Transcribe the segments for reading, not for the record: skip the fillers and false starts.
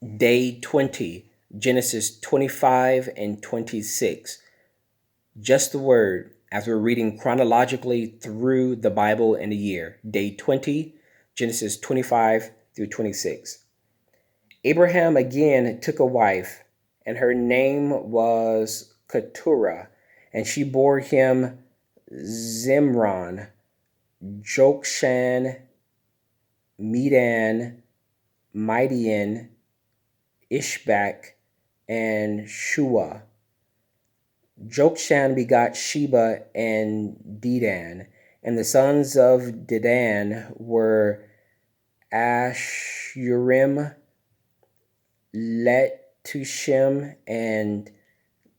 Day 20, Genesis 25 and 26. Just the word as we're reading chronologically through the Bible in a year. Day 20, Genesis 25 through 26. Abraham again took a wife, and her name was Keturah, and she bore him Zimran, Jokshan, Medan, Midian, Ishbak, and Shua. Jokshan begot Sheba and Dedan, and the sons of Dedan were Ashurim, Letushim, and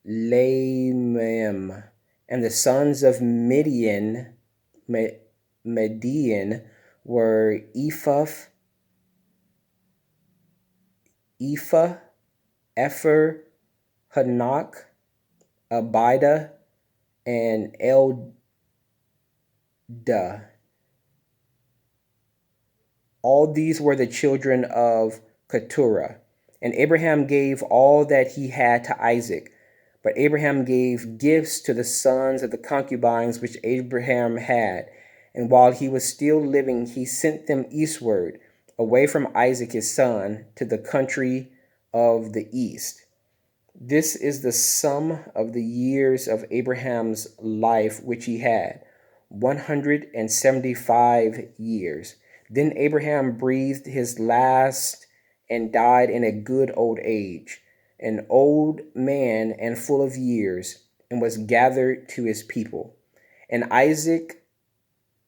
Lamim. And the sons of Median were Ephah, Epher, Hanok, Abida, and Eldah. All these were the children of Keturah. And Abraham gave all that he had to Isaac. But Abraham gave gifts to the sons of the concubines which Abraham had. And while he was still living, he sent them eastward, away from Isaac his son, to the country of the east. This is the sum of the years of Abraham's life which he had, 175 years. Then Abraham breathed his last and died in a good old age, an old man and full of years, and was gathered to his people. And Isaac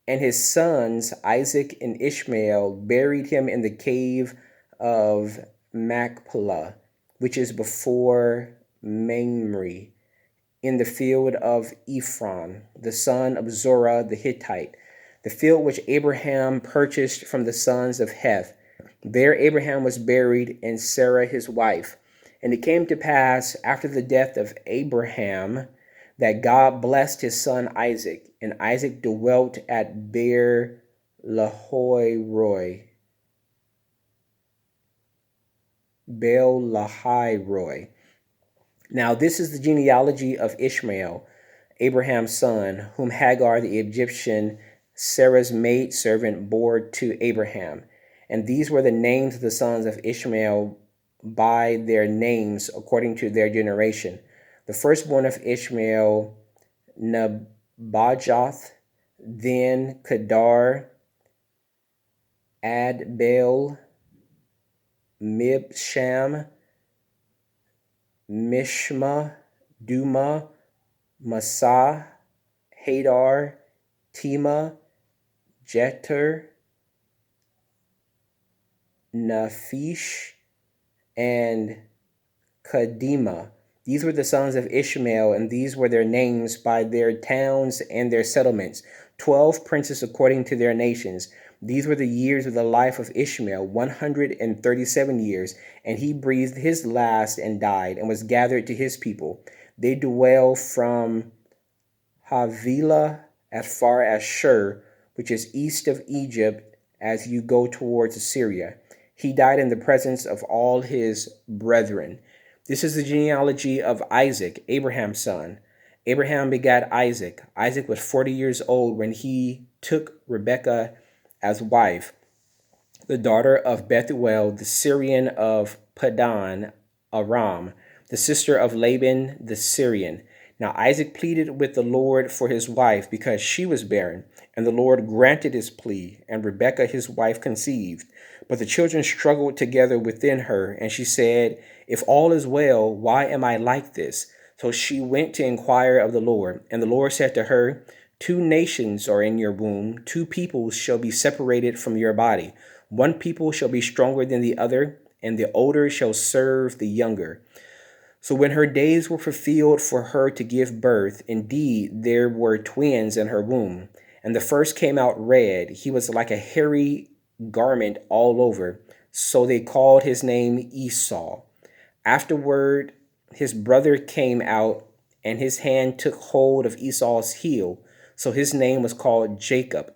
and his sons, Isaac and Ishmael, buried him in the cave of Machpelah, which is before Mamre, in the field of Ephron, the son of Zorah the Hittite, the field which Abraham purchased from the sons of Heth. There Abraham was buried, and Sarah his wife. And it came to pass after the death of Abraham that God blessed his son Isaac, and Isaac dwelt at Beer Lahai Roi. Now this is the genealogy of Ishmael, Abraham's son, whom Hagar the Egyptian, Sarah's maidservant, bore to Abraham. And these were the names of the sons of Ishmael by their names according to their generation. The firstborn of Ishmael, Nebajoth, then Kedar, Adbeel, Mibsham, Mishma, Duma, Massa, Hadar, Tema, Jeter, Naphish, and Kadima. These were the sons of Ishmael, and these were their names by their towns and their settlements, 12 princes according to their nations. These were the years of the life of Ishmael, 137 years, and he breathed his last and died, and was gathered to his people. They dwell from Havilah as far as Shur, which is east of Egypt, as you go towards Assyria. He died in the presence of all his brethren. This is the genealogy of Isaac, Abraham's son. Abraham begat Isaac. Isaac was 40 years old when he took Rebekah as wife, the daughter of Bethuel, the Syrian of Padan Aram, the sister of Laban the Syrian. Now Isaac pleaded with the Lord for his wife because she was barren, and the Lord granted his plea, and Rebekah his wife conceived. But the children struggled together within her, and she said, "If all is well, why am I like this?" So she went to inquire of the Lord, and the Lord said to her, "Two nations are in your womb, two peoples shall be separated from your body. One people shall be stronger than the other, and the older shall serve the younger." So when her days were fulfilled for her to give birth, indeed there were twins in her womb. And the first came out red. He was like a hairy garment all over. So they called his name Esau. Afterward, his brother came out, and his hand took hold of Esau's heel. So his name was called Jacob.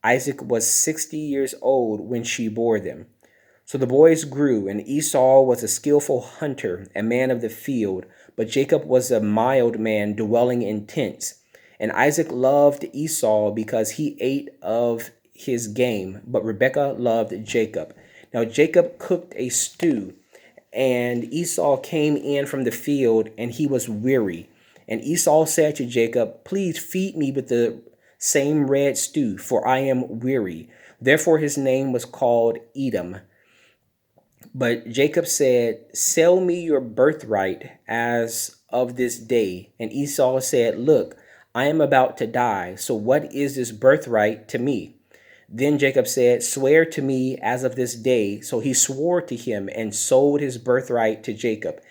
Isaac was 60 years old when she bore them. So the boys grew, and Esau was a skillful hunter, a man of the field, but Jacob was a mild man, dwelling in tents. And Isaac loved Esau because he ate of his game, but Rebekah loved Jacob. Now Jacob cooked a stew, and Esau came in from the field, and he was weary. And Esau said to Jacob, "Please feed me with the same red stew, for I am weary." Therefore his name was called Edom. But Jacob said, "Sell me your birthright as of this day." And Esau said, "Look, I am about to die, so what is this birthright to me?" Then Jacob said, "Swear to me as of this day." So he swore to him and sold his birthright to Jacob.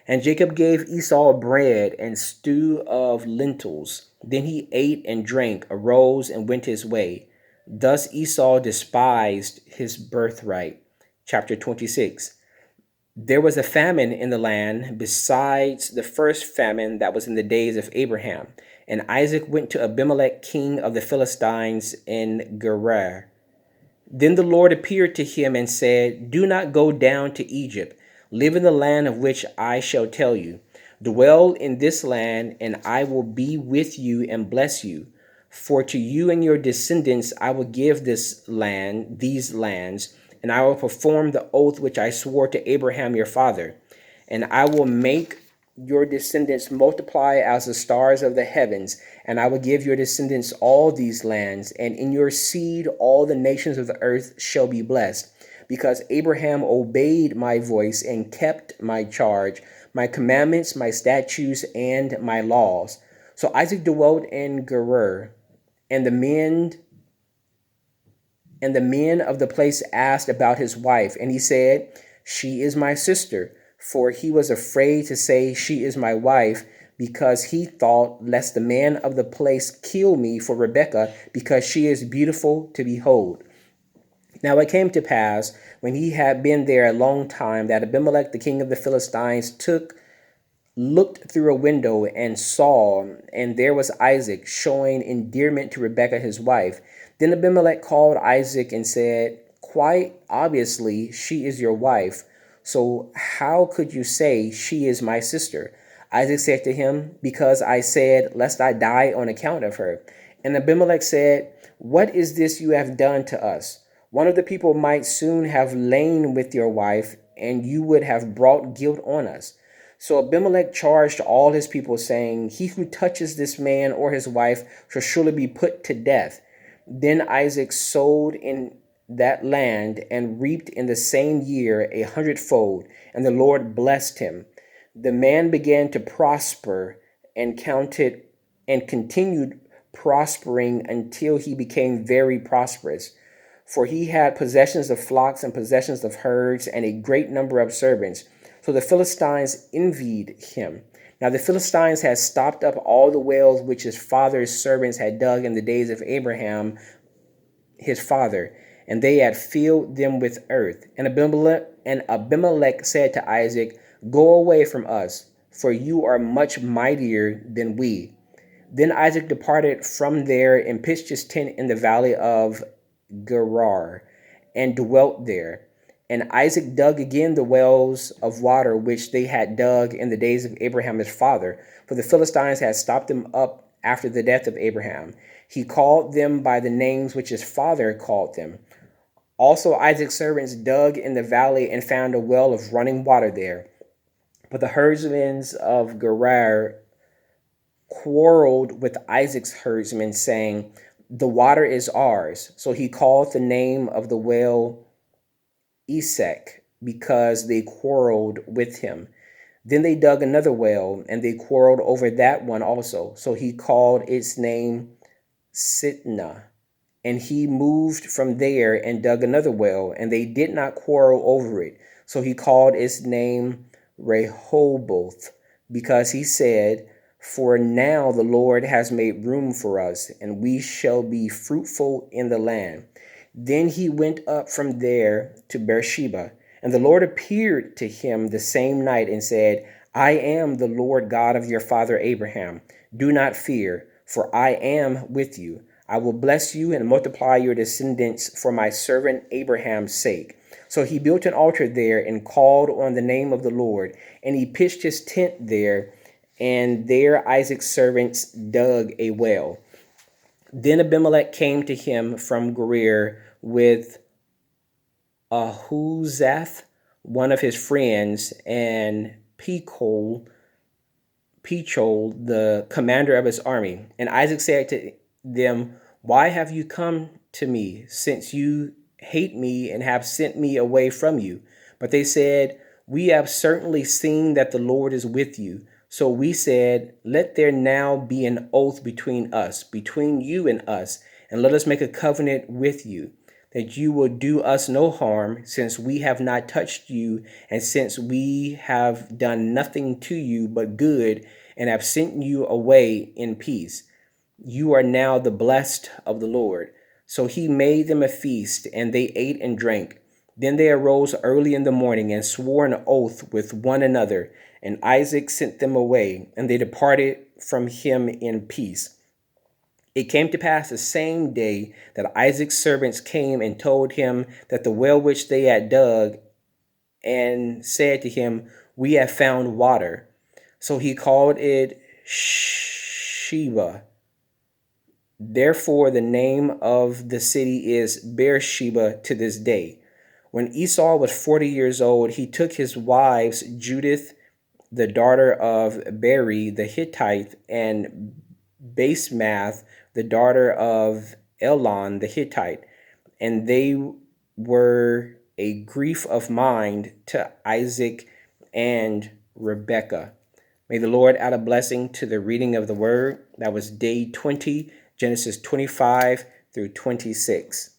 And Jacob gave Esau bread and stew of lentils. Then he ate and drank, arose, and went his way. Thus Esau despised his birthright. Chapter 26. There was a famine in the land besides the first famine that was in the days of Abraham. And Isaac went to Abimelech, king of the Philistines, in Gerar. Then the Lord appeared to him and said, "Do not go down to Egypt. Live in the land of which I shall tell you. Dwell in this land, and I will be with you and bless you. For to you and your descendants I will give these lands, and I will perform the oath which I swore to Abraham your father. And I will make your descendants multiply as the stars of the heavens, and I will give your descendants all these lands, and in your seed all the nations of the earth shall be blessed, because Abraham obeyed my voice and kept my charge, my commandments, my statutes, and my laws." So Isaac dwelt in Gerar, and the men of the place asked about his wife, and he said, "She is my sister." For he was afraid to say, "She is my wife," because he thought, lest the man of the place kill me for Rebekah, because she is beautiful to behold. Now it came to pass, when he had been there a long time, that Abimelech the king of the Philistines looked through a window and saw, and there was Isaac, showing endearment to Rebekah his wife. Then Abimelech called Isaac and said, "Quite obviously she is your wife, so how could you say, 'She is my sister'?" Isaac said to him, "Because I said, 'Lest I die on account of her.'" And Abimelech said, "What is this you have done to us? One of the people might soon have lain with your wife, and you would have brought guilt on us." So Abimelech charged all his people, saying, "He who touches this man or his wife shall surely be put to death." Then Isaac sowed in that land and reaped in the same year 100-fold, and the Lord blessed him. The man began to prosper and continued prospering until he became very prosperous. For he had possessions of flocks and possessions of herds and a great number of servants. So the Philistines envied him. Now the Philistines had stopped up all the wells which his father's servants had dug in the days of Abraham, his father, and they had filled them with earth. And Abimelech said to Isaac, "Go away from us, for you are much mightier than we." Then Isaac departed from there and pitched his tent in the valley of Gerar and dwelt there. And Isaac dug again the wells of water which they had dug in the days of Abraham his father, for the Philistines had stopped them up after the death of Abraham. He called them by the names which his father called them. Also Isaac's servants dug in the valley and found a well of running water there. But the herdsmen of Gerar quarreled with Isaac's herdsmen, saying, "The water is ours." So he called the name of the well Esek, because they quarreled with him. Then they dug another well, and they quarreled over that one also. So he called its name Sitnah. And he moved from there and dug another well, and they did not quarrel over it. So he called its name Rehoboth, because he said, "For now the Lord has made room for us, and we shall be fruitful in the land." Then he went up from there to Beersheba, and the Lord appeared to him the same night and said, "I am the Lord God of your father Abraham. Do not fear, for I am with you. I will bless you and multiply your descendants for my servant Abraham's sake." So he built an altar there and called on the name of the Lord. And he pitched his tent there, and there Isaac's servants dug a well. Then Abimelech came to him from Gerar with Ahuzath, one of his friends, and Pechol, the commander of his army. And Isaac said to them, "Why have you come to me, since you hate me and have sent me away from you?" But they said, "We have certainly seen that the Lord is with you." So we said, "Let there now be an oath between us, between you and us, and let us make a covenant with you, that you will do us no harm, since we have not touched you, and since we have done nothing to you but good, and have sent you away in peace. You are now the blessed of the Lord." So he made them a feast, and they ate and drank. Then they arose early in the morning and swore an oath with one another. And Isaac sent them away, and they departed from him in peace. It came to pass the same day that Isaac's servants came and told him that the well which they had dug, and said to him, "We have found water." So he called it Sheba. Therefore, the name of the city is Beersheba to this day. When Esau was 40 years old, he took his wives, Judith, the daughter of Beri the Hittite, and Basemath, the daughter of Elon the Hittite, and they were a grief of mind to Isaac and Rebekah. May the Lord add a blessing to the reading of the word. That was day 20, Genesis 25 through 26.